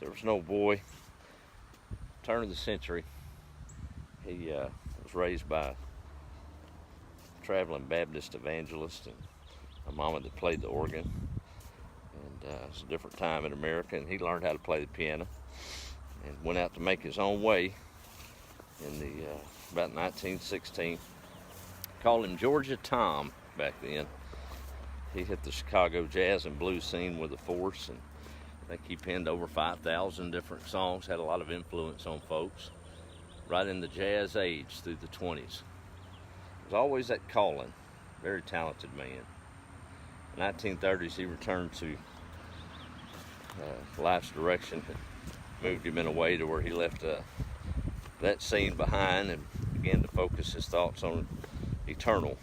There was an old boy, turn of the century. He was raised by a traveling Baptist evangelist and a mama that played the organ. And it was a different time in America, and he learned how to play the piano and went out to make his own way in the about 1916. Called him Georgia Tom back then. He hit the Chicago jazz and blues scene with a force, and I think he penned over 5,000 different songs, had a lot of influence on folks right in the jazz age through the 20s. Was always that calling, very talented man. In the 1930s, he returned to life's direction, had moved him in a way to where he left that scene behind and began to focus his thoughts on eternal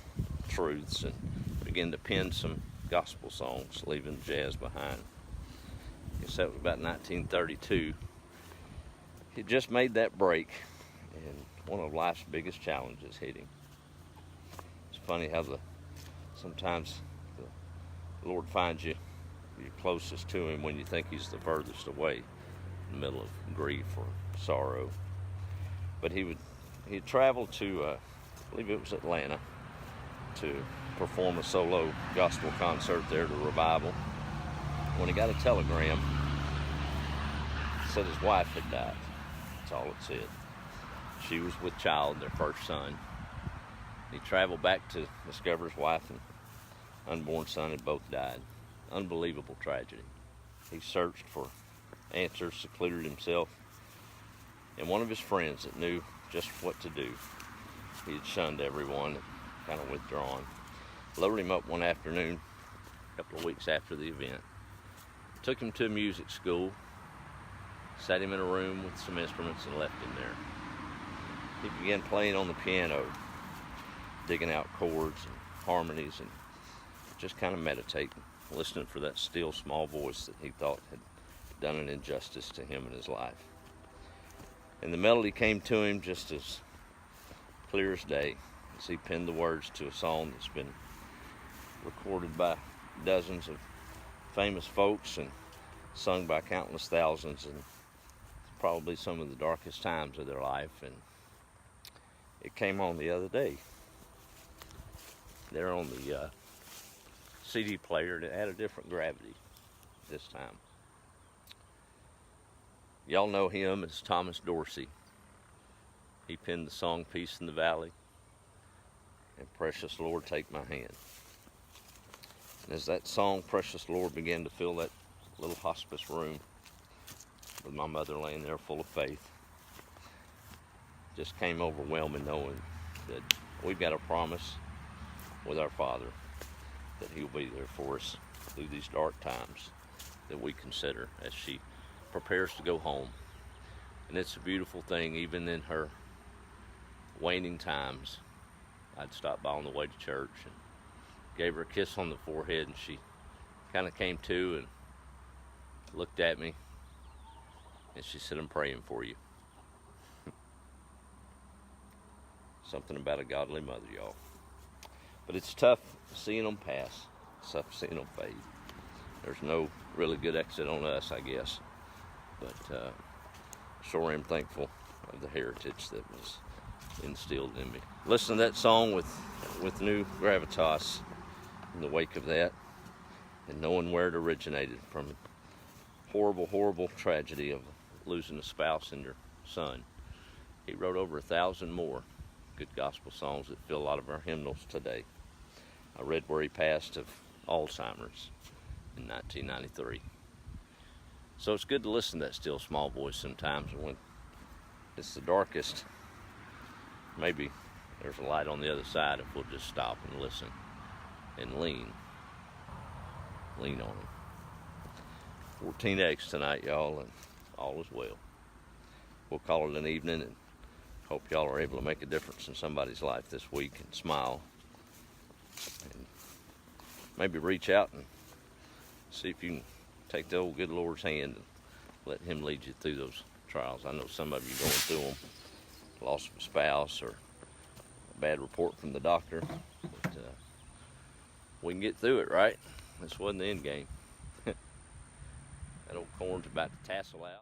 truths and began to pen some gospel songs, leaving jazz behind. I guess that was about 1932. He just made that break, and one of life's biggest challenges hit him. It's funny how sometimes the Lord finds you closest to him when you think he's the furthest away, in the middle of grief or sorrow. But he had traveled to, I believe it was Atlanta, to perform a solo gospel concert there to Revival. When he got a telegram, it said his wife had died. That's all it said. She was with child, their first son. He traveled back to discover his wife and unborn son had both died. Unbelievable tragedy. He searched for answers, secluded himself, and one of his friends that knew just what to do, he had shunned everyone, kind of withdrawn, loaded him up one afternoon, a couple of weeks after the event, took him to a music school, sat him in a room with some instruments and left him there. He began playing on the piano, digging out chords and harmonies and just kind of meditating, listening for that still small voice that he thought had done an injustice to him in his life. And the melody came to him just as clear as day as he penned the words to a song that's been recorded by dozens of famous folks and sung by countless thousands, and probably some of the darkest times of their life. And it came on the other day. There on the CD player, and it had a different gravity this time. Y'all know him as Thomas Dorsey. He penned the song Peace in the Valley and Precious Lord Take My Hand. And as that song Precious Lord began to fill that little hospice room with my mother laying there full of faith, just came overwhelming knowing that we've got a promise with our Father that He'll be there for us through these dark times that we consider as she prepares to go home. And it's a beautiful thing. Even in her waning times, I'd stop by on the way to church and gave her a kiss on the forehead, and she kind of came to and looked at me, and she said, "I'm praying for you." Something about a godly mother, y'all. But it's tough seeing them pass. It's tough seeing them fade. There's no really good exit on us, I guess. But sure am thankful of the heritage that was instilled in me. Listen to that song with new gravitas in the wake of that, and knowing where it originated from. Horrible, horrible tragedy of losing a spouse and your son. He wrote over 1,000 more good gospel songs that fill a lot of our hymnals today. I read where he passed of Alzheimer's in 1993. So it's good to listen to that still small voice sometimes when it's the darkest. Maybe there's a light on the other side if we'll just stop and listen and lean on him. 14 eggs tonight, y'all, and all is well. We'll call it an evening, and hope y'all are able to make a difference in somebody's life this week and smile. And maybe reach out and see if you can take the old good Lord's hand and let Him lead you through those trials. I know some of you going through them, loss of a spouse or a bad report from the doctor, but we can get through it, right? This wasn't the end game. That old corn's about to tassel out.